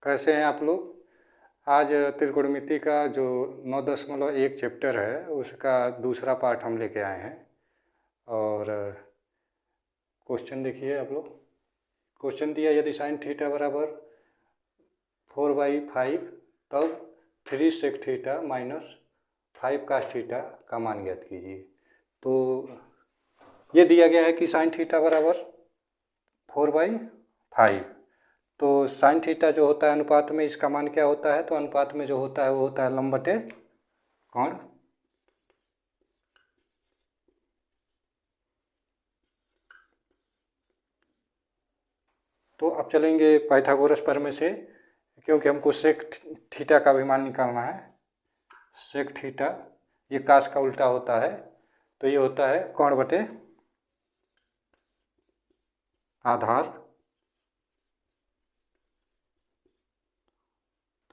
कैसे हैं आप लोग। आज त्रिकोणमिति का जो 9.1 चैप्टर है उसका दूसरा पार्ट हम लेके आए हैं। और क्वेश्चन देखिए आप लोग। क्वेश्चन दिया यदि साइन थीटा बराबर 4/5 तब 3 sec theta minus 5 cos theta का मान ज्ञात कीजिए। तो ये दिया गया है कि साइन थीटा बराबर 4/5। तो साइन थीटा जो होता है अनुपात में इसका मान क्या होता है, तो अनुपात में जो होता है वो होता है लंब बटे कोण। तो अब चलेंगे पाइथागोरस प्रमेय से, क्योंकि हमको सेक थीटा का भी मान निकालना है। सेक थीटा ये कास का उल्टा होता है, तो ये होता है कोण बटे आधार।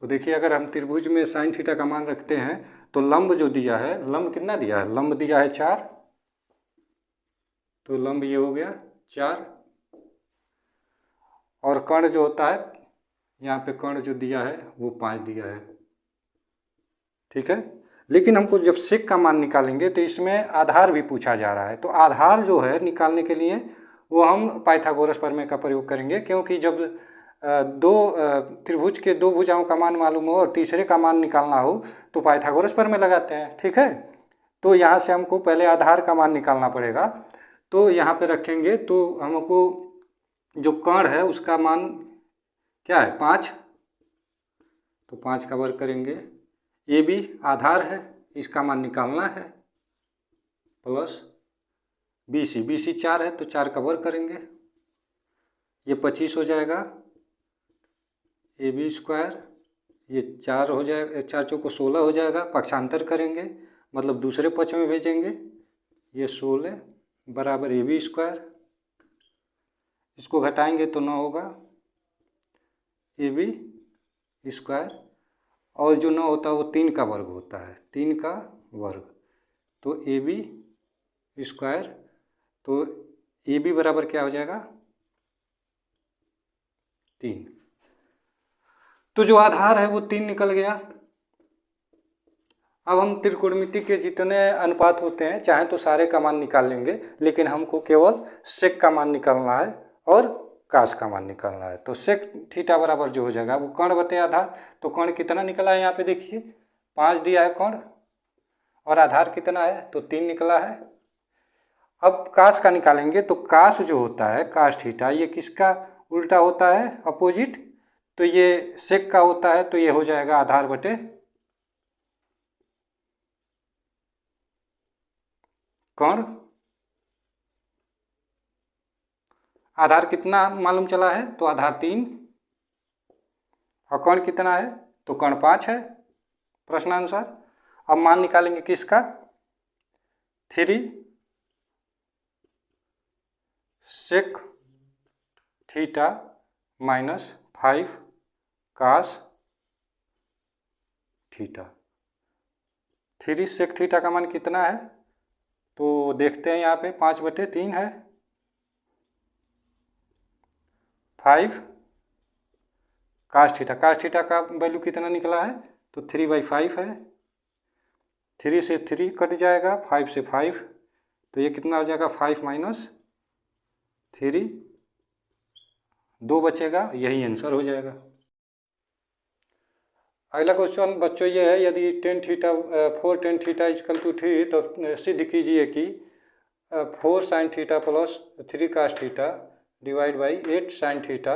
तो देखिए अगर हम त्रिभुज में साइन थीटा का मान रखते हैं तो लंब जो दिया है, लंब कितना दिया है, लंब दिया है 4। तो लंब ये हो गया 4, और कर्ण जो होता है यहाँ पे कर्ण जो दिया है वो 5 दिया है। ठीक है, लेकिन हमको जब सेक का मान निकालेंगे तो इसमें आधार भी पूछा जा रहा है। तो आधार जो है निकालने के लिए वो हम पाइथागोरस प्रमेय का प्रयोग करेंगे, क्योंकि जब त्रिभुज के दो भुजाओं का मान मालूम हो और तीसरे का मान निकालना हो तो पाइथागोरस प्रमेय लगाते हैं। ठीक है, तो यहाँ से हमको पहले आधार का मान निकालना पड़ेगा। तो यहाँ पे रखेंगे तो हमको जो कर्ण है उसका मान क्या है, 5। तो 5 का वर्ग करेंगे। ए बी आधार है, इसका मान निकालना है, प्लस बी सी 4 है तो 4 का वर्ग करेंगे, ये 25 हो जाएगा। ए बी स्क्वायर ये 4 हो जाएगा, 4 चौको 16 हो जाएगा। पक्षांतर करेंगे मतलब दूसरे पक्ष में भेजेंगे, ये 16 बराबर ए बी स्क्वायर। इसको घटाएंगे तो 9 होगा ए बी स्क्वायर, और जो 9 होता है वो 3 का वर्ग होता है, 3 का वर्ग। तो ए बी स्क्वायर, तो ए बी बराबर क्या हो जाएगा 3। तो जो आधार है वो 3 निकल गया। अब हम त्रिकोणमिति के जितने अनुपात होते हैं चाहे तो सारे का मान निकाल लेंगे, लेकिन हमको केवल सेक का मान निकालना है और कास का मान निकालना है। तो सेक थीटा बराबर जो हो जाएगा वो कर्ण बटे आधार। तो कर्ण कितना निकला है यहाँ पे देखिए, 5 दिया है कर्ण, और आधार कितना है तो 3 निकला है। अब कास का निकालेंगे तो कास जो होता है कास थीटा ये किसका उल्टा होता है, अपोजिट। तो ये सेक का होता है तो ये हो जाएगा आधार बटे कर्ण। आधार कितना मालूम चला है तो आधार 3, और कर्ण कितना है तो कर्ण 5 है प्रश्नानुसार। अब मान निकालेंगे किसका, 3 sec theta minus 5 cos theta. 3 sec theta का मान कितना है तो देखते हैं, यहाँ पे 5/3 है, 5 कास थीटा का वैल्यू कितना निकला है तो 3/5 है। 3 से 3 कट जाएगा, 5 से 5, तो ये कितना हो जाएगा 5 माइनस 3, 2 बचेगा, यही आंसर हो जाएगा। अगला क्वेश्चन बच्चों ये है, यदि 10 थीटा 4 10 थीटा इक्वल टू 3 तो सिद्ध कीजिए कि 4 sine theta plus 3 cos theta divide by 8 sine theta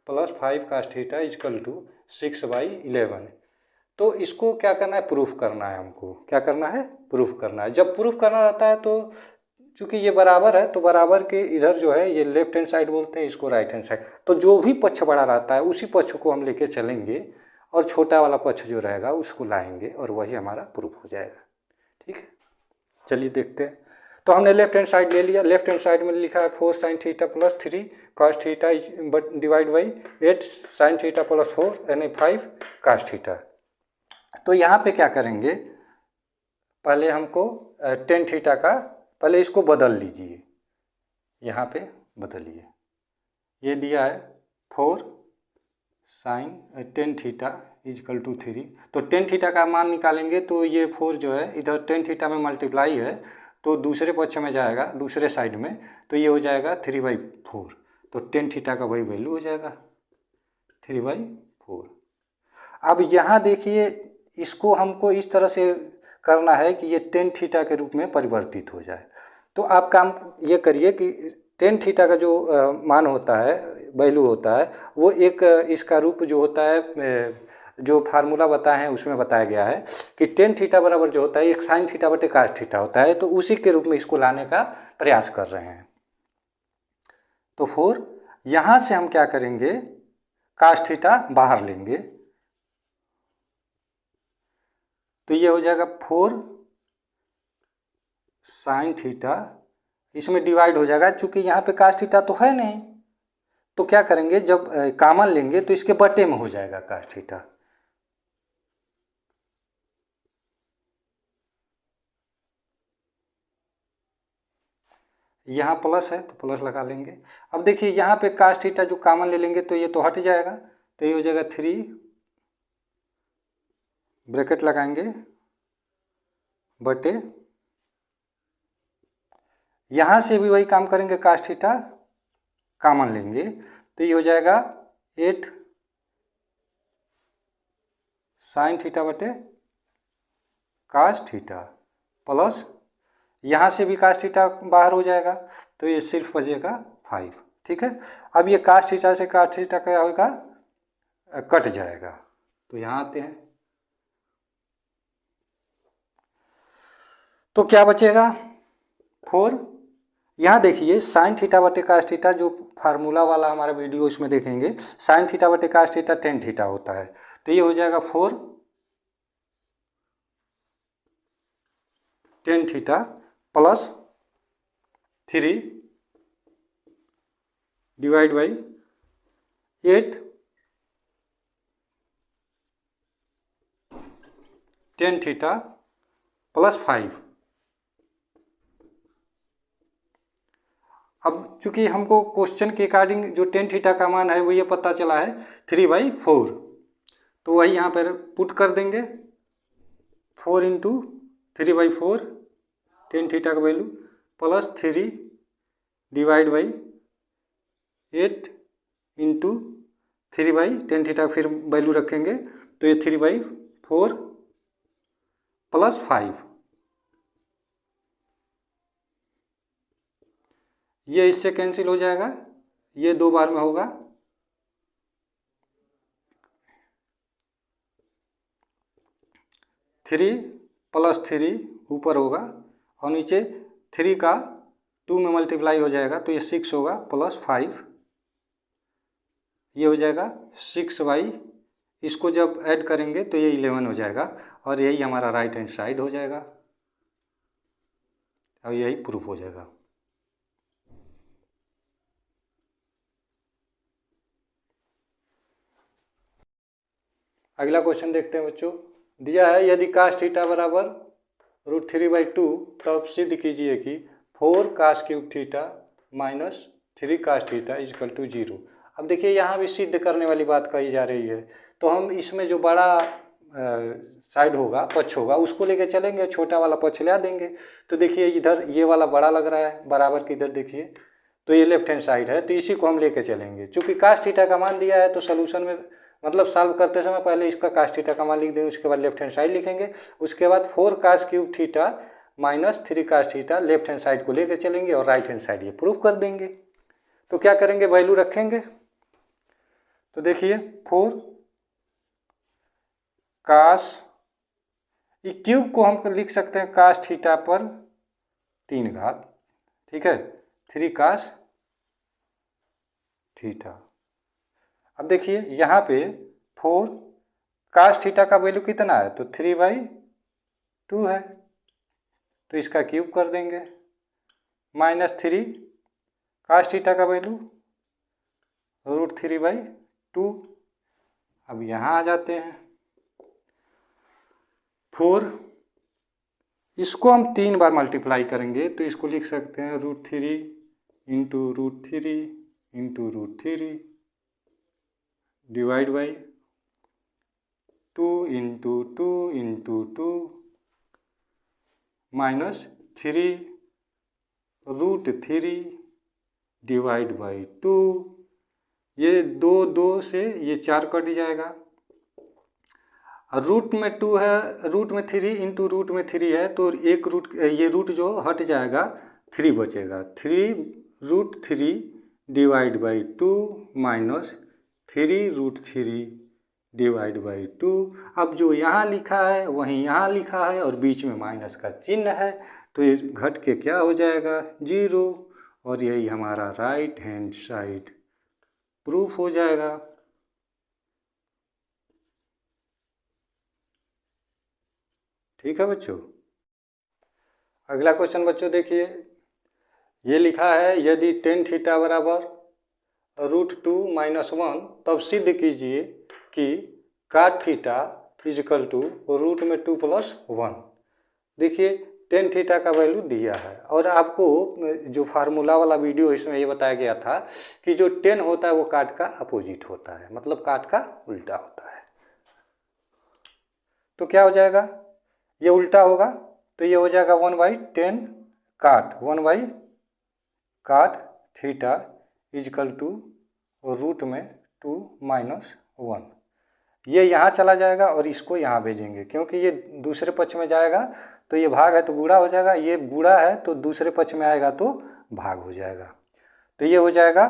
plus 5 cos theta equal to 6/11। तो इसको क्या करना है, प्रूफ करना है। हमको क्या करना है, प्रूफ करना है। जब प्रूफ करना रहता है तो चूंकि ये बराबर है तो बराबर के इधर जो है ये लेफ्ट हैंड साइड बोलते हैं, इसको राइट हैंड साइड। तो जो भी पक्ष बड़ा रहता है उसी पक्ष को हम लेके चलेंगे, और छोटा वाला पक्ष जो रहेगा उसको लाएंगे, और वही हमारा प्रूफ हो जाएगा। ठीक है, चलिए देखते हैं। तो हमने लेफ्ट हैंड साइड ले लिया। लेफ्ट हैंड साइड में लिखा है 4 sine theta plus 3 cos theta divide by 8 sine theta plus 4 यानी 5 कास थीटा। तो यहाँ पे क्या करेंगे, पहले हमको 10 थीटा का पहले इसको बदल लीजिए, यहाँ पे बदलिए। ये दिया है 4 sine tan theta equal to 3। तो टेन थीटा का मान निकालेंगे तो ये 4 जो है इधर टेन थीटा में मल्टीप्लाई है तो दूसरे पक्ष में जाएगा, दूसरे साइड में, तो ये हो जाएगा 3/4। तो टेन थीटा का वही वैल्यू हो जाएगा 3/4। अब यहाँ देखिए इसको हमको इस तरह से करना है कि ये टेन थीटा के रूप में परिवर्तित हो जाए। तो आप काम ये करिए कि टेन थीटा का जो मान होता है, वैल्यू होता है, वो एक इसका रूप जो होता है, जो फार्मूला बताए हैं उसमें बताया गया है कि टेन थीटा बराबर जो होता है एक साइन थीटा बटे कास थीटा होता है। तो उसी के रूप में इसको लाने का प्रयास कर रहे हैं। तो 4 यहाँ से हम क्या करेंगे, कास थीटा बाहर लेंगे तो ये हो जाएगा 4 साइन थीटा, इसमें डिवाइड हो जाएगा। चूंकि यहाँ पे कास थीटा तो है नहीं तो क्या करेंगे, जब कॉमन लेंगे तो इसके बटे में हो जाएगा कास थीटा। यहाँ प्लस है तो प्लस लगा लेंगे। अब देखिए यहाँ पे कास थीटा जो कॉमन ले लेंगे तो ये तो हट जाएगा, तो ये हो जाएगा 3 ब्रैकेट लगाएंगे बटे, यहाँ से भी वही काम करेंगे, कास थीटा कॉमन लेंगे तो ये हो जाएगा 8 साइन थीटा बटे कास थीटा प्लस, यहाँ से भी कास थीटा बाहर हो जाएगा तो ये सिर्फ बचेगा 5। ठीक है, अब ये कास थीटा से कास थीटा क्या होगा, कट जाएगा। तो यहाँ आते हैं तो क्या बचेगा 4। यहाँ देखिए साइन थीटा बटे कास थीटा जो फार्मूला वाला हमारा वीडियो इसमें देखेंगे, साइन थीटा बटे कास थीटा टेन थीटा होता है। तो ये हो जाएगा 4 tan theta plus 3 divide by 8 tan theta plus 5। अब चूंकि हमको क्वेश्चन के अकॉर्डिंग जो टेन थीटा का मान है वो ये पता चला है 3/4, तो वही यहाँ पर पुट कर देंगे 4 इंटू 3/4 टेन थीटा का value plus 3 divide by 8 into 3/10 theta फिर वैल्यू रखेंगे तो ये 3/4 प्लस 5। ये इससे कैंसिल हो जाएगा, ये 2 बार में होगा, थ्री प्लस 3 ऊपर होगा और नीचे 3 का 2 में मल्टीप्लाई हो जाएगा तो ये 6 होगा प्लस 5, ये हो जाएगा 6/, इसको जब ऐड करेंगे तो ये 11 हो जाएगा और यही हमारा राइट हैंड साइड हो जाएगा और यही प्रूफ हो जाएगा। अगला क्वेश्चन देखते हैं बच्चों। दिया है यदि कास थीटा बराबर √3/2 तब सिद्ध कीजिए कि 4 cos cube theta minus 3 cos theta equal to 0। अब देखिए यहाँ भी सिद्ध करने वाली बात कही जा रही है, तो हम इसमें जो बड़ा साइड होगा, पक्ष होगा, उसको लेके चलेंगे, छोटा वाला पक्ष ला देंगे। तो देखिए इधर ये वाला बड़ा लग रहा है, बराबर की इधर देखिए, तो ये लेफ्ट हैंड साइड है, तो इसी को हम लेके चलेंगे। चूँकि कास थीटा का मान दिया है तो सोल्यूशन में मतलब सॉल्व करते समय पहले इसका कास थीटा का मान लिख देंगे, उसके बाद लेफ्ट हैंड साइड लिखेंगे, उसके बाद 4 cos cube theta minus 3 cos theta left hand side को लेकर चलेंगे और राइट हैंड साइड ये प्रूफ कर देंगे। तो क्या करेंगे, वैल्यू रखेंगे। तो देखिए 4 कास, ये क्यूब को हम लिख सकते हैं कास थीटा पर 3 घात, ठीक है, 3 कास थीटा। अब देखिए यहाँ पे 4 कास थीटा का वैल्यू कितना है, तो 3/2 है, तो इसका क्यूब कर देंगे, माइनस 3 कास थीटा का वैल्यू √3/2। अब यहाँ आ जाते हैं 4, इसको हम 3 बार मल्टीप्लाई करेंगे तो इसको लिख सकते हैं √3 into √3 into √3 divide by 2 into 2 into 2 minus 3 √3 divide by 2। ये 2 से ये 4 कट जाएगा। रूट में 2 है, रूट में 3 इंटू रूट में 3 है, तो एक रूट, ये रूट जो हट जाएगा 3 बचेगा। 3 √3 divide by 2 minus 3 √3 divide by 2। अब जो यहाँ लिखा है वहीं यहाँ लिखा है और बीच में माइनस का चिन्ह है, तो ये घट के क्या हो जाएगा 0, और यही हमारा राइट हैंड साइड प्रूफ हो जाएगा। ठीक है बच्चों। अगला क्वेश्चन बच्चों देखिए, ये लिखा है यदि tan थीटा बराबर √2 - 1 तब सिद्ध कीजिए कि cot थीटा इजकल टू √2 + 1। देखिए tan थीटा का वैल्यू दिया है, और आपको जो फार्मूला वाला वीडियो इसमें ये बताया गया था कि जो tan होता है वो cot का अपोजिट होता है, मतलब cot का उल्टा होता है। तो क्या हो जाएगा, ये उल्टा होगा तो ये हो जाएगा 1/tan cot 1/cot theta equal to √2 - 1। ये यहाँ चला जाएगा और इसको यहाँ भेजेंगे, क्योंकि ये दूसरे पक्ष में जाएगा तो ये भाग है तो गुणा हो जाएगा, ये गुणा है तो दूसरे पक्ष में आएगा तो भाग हो जाएगा। तो ये हो जाएगा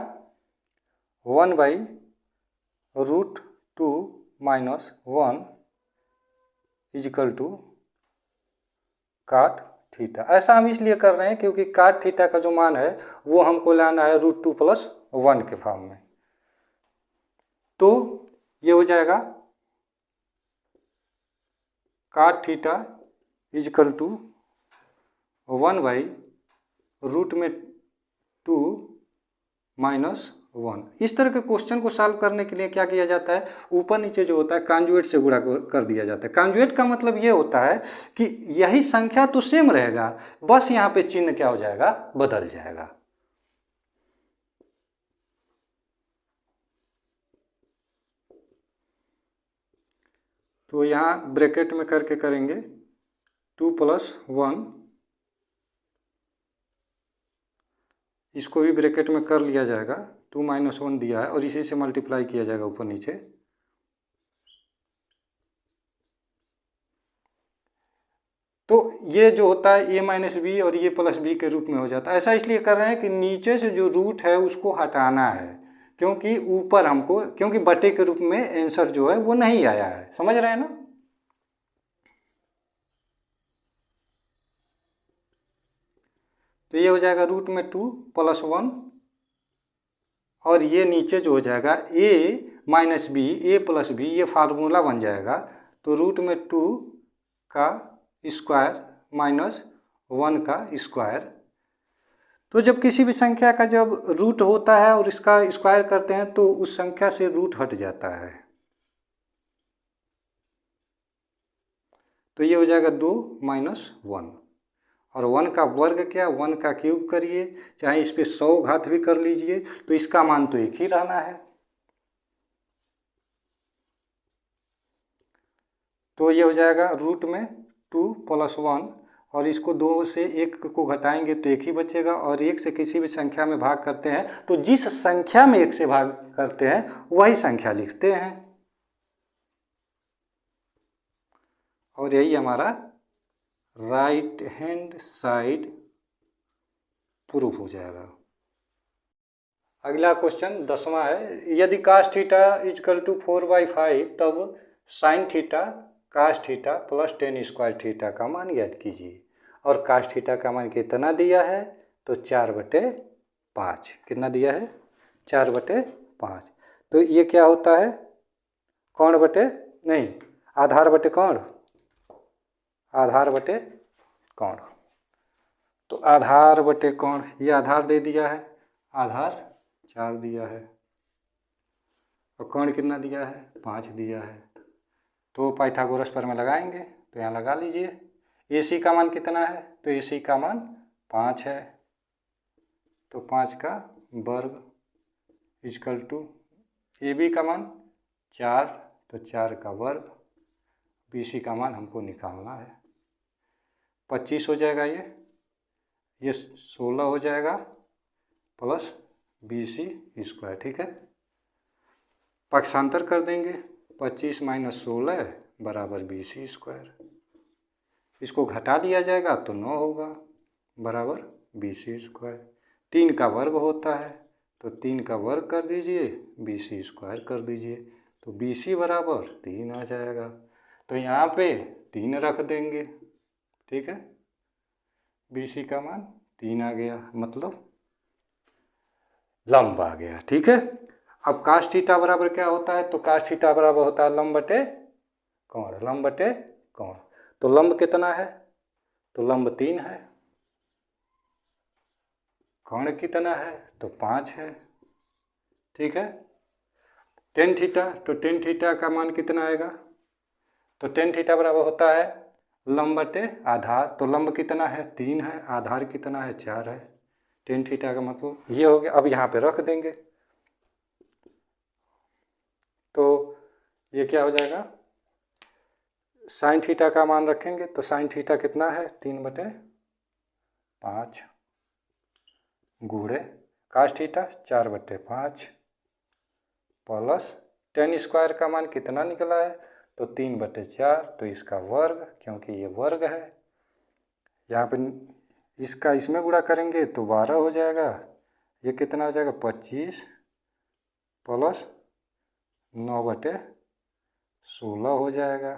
1/√2 - 1 इजकल टू cot थीटा। ऐसा हम इसलिए कर रहे हैं क्योंकि cot थीटा का जो मान है वो हमको लाना है √2 + 1 के फॉर्म में। तो ये हो जाएगा cot थीटा इजकल टू 1/√2 - 1। इस तरह के क्वेश्चन को सॉल्व करने के लिए क्या किया जाता है, ऊपर नीचे जो होता है कांजुएट से गुणा कर दिया जाता है। कांजुएट का मतलब ये होता है कि यही संख्या तो सेम रहेगा, बस यहाँ पे चिन्ह क्या हो जाएगा, बदल जाएगा। तो यहाँ ब्रैकेट में करके करेंगे 2 + 1, इसको भी ब्रैकेट में कर लिया जाएगा, 2 - 1 दिया है और इसी से मल्टीप्लाई किया जाएगा ऊपर नीचे। तो ये जो होता है a - b और ये +b के रूप में हो जाता है। ऐसा इसलिए कर रहे हैं कि नीचे से जो रूट है उसको हटाना है, क्योंकि ऊपर हमको, क्योंकि बटे के रूप में आंसर जो है वो नहीं आया है। समझ रहे हैं ना। तो ये हो जाएगा √2 + 1, और ये नीचे जो हो जाएगा a - b, a + b, ये फार्मूला बन जाएगा। तो √2 का स्क्वायर माइनस 1 का स्क्वायर। तो जब किसी भी संख्या का जब रूट होता है और इसका स्क्वायर करते हैं तो उस संख्या से रूट हट जाता है। तो ये हो जाएगा 2 - 1, और 1 का वर्ग क्या, 1 का क्यूब करिए, चाहे इस पे 100 घात भी कर लीजिए, तो इसका मान तो एक ही रहना है। तो ये हो जाएगा √2 + 1, और इसको 2 से 1 को घटाएंगे तो 1 ही बचेगा, और 1 से किसी भी संख्या में भाग करते हैं तो जिस संख्या में 1 से भाग करते हैं वही संख्या लिखते हैं, और यही हमारा राइट हैंड साइड प्रूफ हो जाएगा। अगला क्वेश्चन 10वां है, यदि cos थीटा इजकल टू 4/5 तब sin theta cos theta + tan² theta का मान ज्ञात कीजिए। और cos थीटा का मान कितना दिया है, तो 4/5। कितना दिया है, 4/5। तो ये क्या होता है, कौण बटे, नहीं, आधार बटे कौण, आधार बटे कौण। तो आधार बटे कौण, ये आधार दे दिया है, आधार 4 दिया है, और कौण कितना दिया है, 5 दिया है। तो पाइथागोरस पर में लगाएंगे, तो यहाँ लगा लीजिए। AC का मान कितना है, तो AC का मान 5 है, तो 5 का वर्ग इजकल टू AB का मान 4, तो 4 का वर्ग, BC का मान हमको निकालना है। 25 हो जाएगा, ये 16 हो जाएगा प्लस BC स्क्वायर। ठीक है, पक्षांतर कर देंगे, 25 माइनस 16 बराबर BC स्क्वायर। इसको घटा दिया जाएगा तो 9 होगा बराबर BC स्क्वायर। 3 का वर्ग होता है तो 3 का वर्ग कर दीजिए, BC स्क्वायर कर दीजिए, तो BC बराबर 3 आ जाएगा। तो यहाँ पे 3 रख देंगे। ठीक है, BC का मान 3 आ गया, मतलब लंब आ गया। ठीक है, अब काश थीटा बराबर क्या होता है, तो काश थीटा बराबर होता है लंब बटे कोण, लंब बटे कोण। तो लंब कितना है, तो लंब 3 है, कोण कितना है, तो 5 है। ठीक है, टेन थीटा, तो टेन थीटा का मान कितना आएगा, तो टेन थीटा बराबर होता है लंब बटे आधार। तो लंब कितना है, 3 है, आधार कितना है, 4 है। टेन थीटा का मतलब ये हो गया। अब यहाँ पे रख देंगे तो ये क्या हो जाएगा, साइन थीटा का मान रखेंगे तो साइन थीटा कितना है, 3/5 गुणे काश थीटा 4/5 प्लस टेन स्क्वायर का मान कितना निकला है, तो 3/4, तो इसका वर्ग, क्योंकि ये वर्ग है। यहाँ पे इसका इसमें गुणा करेंगे तो 12 हो जाएगा। ये कितना हो जाएगा, 25 प्लस 9/16 हो जाएगा।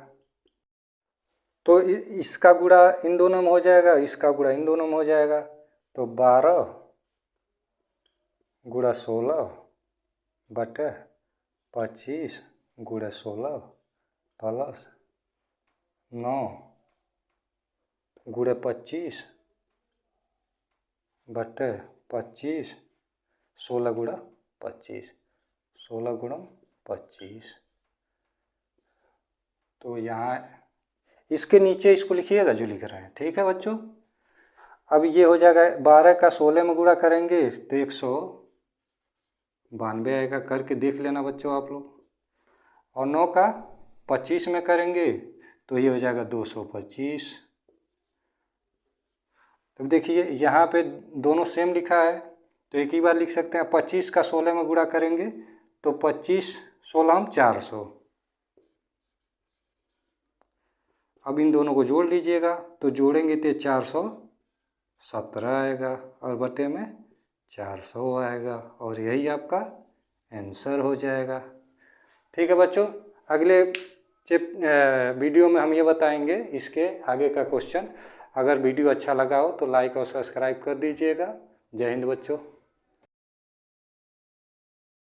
तो इसका गुणा इन दोनों में हो जाएगा, इसका गुणा इन दोनों में हो जाएगा, तो 12 गुणा 16/25 गुणा 16 प्लस 9 गुणे 25/25, 16 गुणा 25, 16 गुणा 25। तो यहाँ इसके नीचे इसको लिखिएगा जो लिख रहे हैं। ठीक है बच्चों, अब ये हो जाएगा 12 का 16 में गुणा करेंगे तो 192 आएगा, करके देख लेना बच्चों आप लोग। और 9 का 25 में करेंगे तो ये हो जाएगा 225। तो देखिए यहाँ पे दोनों सेम लिखा है तो एक ही बार लिख सकते हैं। 25 का 16 में गुणा करेंगे तो 25 16 हम 400। अब इन दोनों को जोड़ लीजिएगा तो जोड़ेंगे तो 417 आएगा और बटे में 400 आएगा, और यही आपका आंसर हो जाएगा। ठीक है बच्चों, अगले वीडियो में हम ये बताएंगे इसके आगे का क्वेश्चन। अगर वीडियो अच्छा लगा हो तो लाइक और सब्सक्राइब कर दीजिएगा। जय हिंद बच्चों।